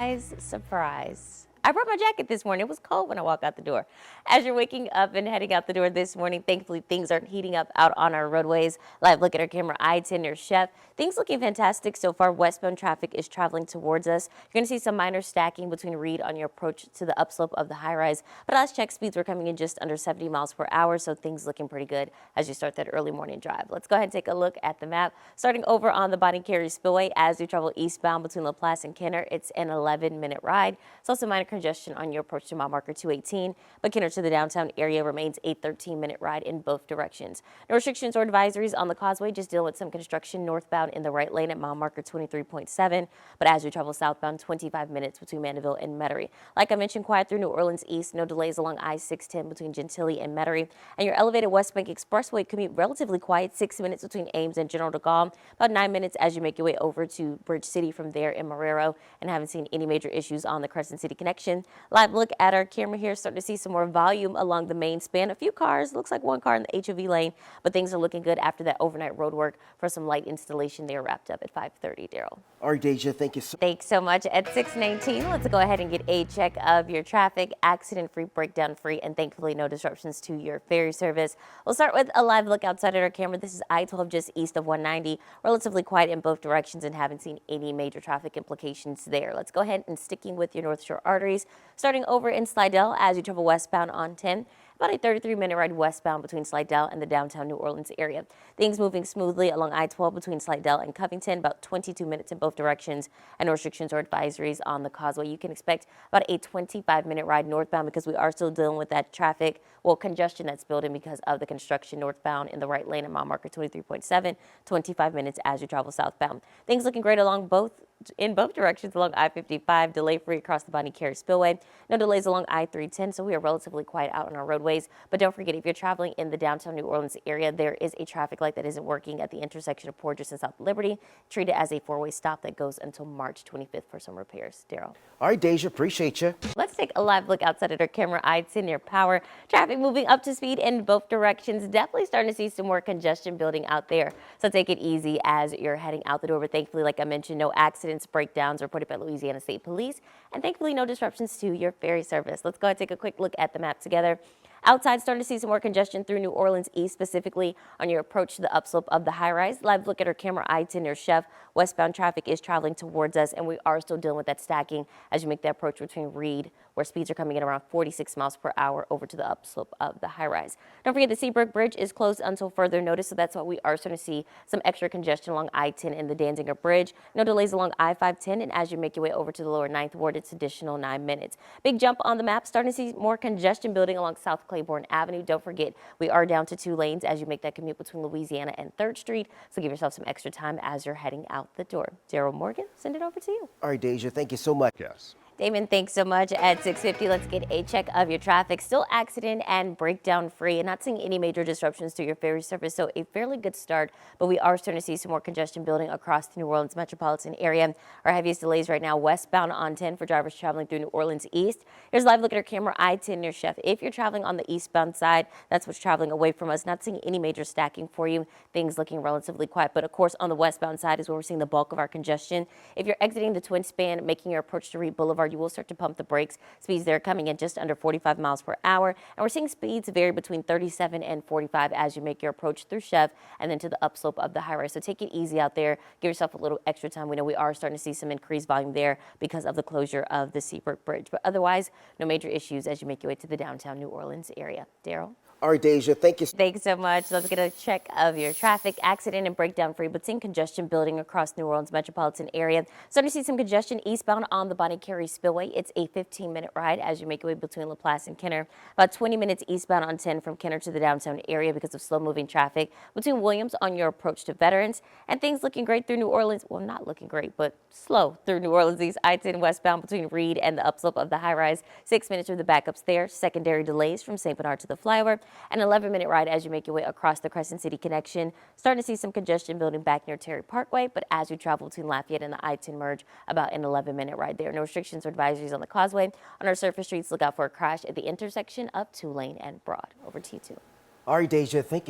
Surprise. I brought my jacket this morning. It was cold when I walked out the door. As you're waking up and heading out the door this morning, thankfully things aren't heating up out on our roadways. Live look at our camera I-10 near Chef. Things looking fantastic so far. Westbound traffic is traveling towards us. You're going to see some minor stacking between Reed on your approach to the upslope of the high rise. But last check, speeds were coming in just under 70 miles per hour, so things looking pretty good as you start that early morning drive. Let's go ahead and take a look at the map. Starting over on the Bonnie Carey Spillway as we travel eastbound between LaPlace and Kenner, it's an 11-minute ride. It's also minor congestion on your approach to mile marker 218, but Kenner to the downtown area remains a 13-minute ride in both directions. No restrictions or advisories on the causeway, just dealing with some construction northbound in the right lane at mile marker 23.7, but as we travel southbound, 25 minutes between Mandeville and Metairie. Like I mentioned, quiet through New Orleans East, no delays along I-610 between Gentilly and Metairie, and your elevated West Bank Expressway commute relatively quiet, 6 minutes between Ames and General de Gaulle, about 9 minutes as you make your way over to Bridge City from there in Marrero, and haven't seen any major issues on the Crescent City connection. Live look at our camera here, starting to see some more volume along the main span. A few cars, looks like one car in the HOV lane, but things are looking good after that overnight road work for some light installation there wrapped up at 5:30, Daryl. All right, Deja, thank you Thanks so much. At 6:19, let's go ahead and get a check of your traffic, accident-free, breakdown-free, and thankfully no disruptions to your ferry service. We'll start with a live look outside at our camera. This is I-12 just east of 190, relatively quiet in both directions and haven't seen any major traffic implications there. Let's go ahead and sticking with your North Shore arteries, starting over in Slidell as you travel westbound on 10. About a 33-minute ride westbound between Slidell and the downtown New Orleans area. Things moving smoothly along I-12 between Slidell and Covington, about 22 minutes in both directions, and no restrictions or advisories on the causeway. You can expect about a 25-minute ride northbound because we are still dealing with that traffic, congestion that's building because of the construction northbound in the right lane at mile marker 23.7, 25 minutes as you travel southbound. Things looking great in both directions along I-55, delay-free across the Bonnie Carey Spillway. No delays along I-310, so we are relatively quiet out on our roadways. But don't forget, if you're traveling in the downtown New Orleans area, there is a traffic light that isn't working at the intersection of Porges and South Liberty. Treat it as a four-way stop that goes until March 25th for some repairs. Daryl. All right, Deja, appreciate you. Let's take a live look outside at our camera I-10 near Power. Traffic moving up to speed in both directions. Definitely starting to see some more congestion building out there. So take it easy as you're heading out the door. But thankfully, like I mentioned, no accidents, breakdowns reported by Louisiana State Police. And thankfully, no disruptions to your ferry service. Let's go ahead and take a quick look at the map together. Outside, starting to see some more congestion through New Orleans East, specifically on your approach to the upslope of the high rise. Live look at our camera I-10 near Chef. Westbound traffic is traveling towards us, and we are still dealing with that stacking as you make the approach between Reed, where speeds are coming in around 46 miles per hour over to the upslope of the high rise. Don't forget the Seabrook Bridge is closed until further notice, so that's why we are starting to see some extra congestion along I-10 and the Danziger Bridge. No delays along I-510, and as you make your way over to the lower 9th Ward, it's additional 9 minutes. Big jump on the map, starting to see more congestion building along South Claiborne Avenue. Don't forget, we are down to 2 lanes as you make that commute between Louisiana and 3rd Street, so give yourself some extra time as you're heading out the door. Daryl Morgan, send it over to you. All right, Deja, thank you so much. Yes. Damon, thanks so much. At 6:50, let's get a check of your traffic. Still accident and breakdown free, and not seeing any major disruptions to your ferry service, so a fairly good start, but we are starting to see some more congestion building across the New Orleans metropolitan area. Our heaviest delays right now westbound on 10 for drivers traveling through New Orleans East. Here's a live look at our camera I-10 near Chef. If you're traveling on the eastbound side, that's what's traveling away from us. Not seeing any major stacking for you. Things looking relatively quiet, but of course on the westbound side is where we're seeing the bulk of our congestion. If you're exiting the Twin Span, making your approach to Reed Boulevard, you will start to pump the brakes. Speeds there coming in just under 45 miles per hour, and we're seeing speeds vary between 37 and 45 as you make your approach through Chef and then to the upslope of the high rise. So take it easy out there. Give yourself a little extra time. We know we are starting to see some increased volume there because of the closure of the Seabrook Bridge, but otherwise no major issues as you make your way to the downtown New Orleans area. Daryl. All right, Deja, thank you. Thanks so much. Let's get a check of your traffic, accident and breakdown free, but seeing congestion building across New Orleans metropolitan area. Starting to see some congestion eastbound on the Bonnie Carey Spillway. It's a 15-minute ride as you make your way between LaPlace and Kenner. About 20 minutes eastbound on 10 from Kenner to the downtown area because of slow-moving traffic between Williams on your approach to Veterans. And things looking great through New Orleans. Well, not looking great, but slow through New Orleans East. I-10 westbound between Reed and the upslope of the high rise. 6 minutes through the backups there. Secondary delays from St. Bernard to the flyover. An 11-minute ride as you make your way across the Crescent City connection. Starting to see some congestion building back near Terry Parkway, but as you travel between Lafayette and the I-10 merge, about an 11-minute ride there. No restrictions or advisories on the causeway. On our surface streets, look out for a crash at the intersection of 2 Lane and Broad. Over to you two. All right, Deja, thank you.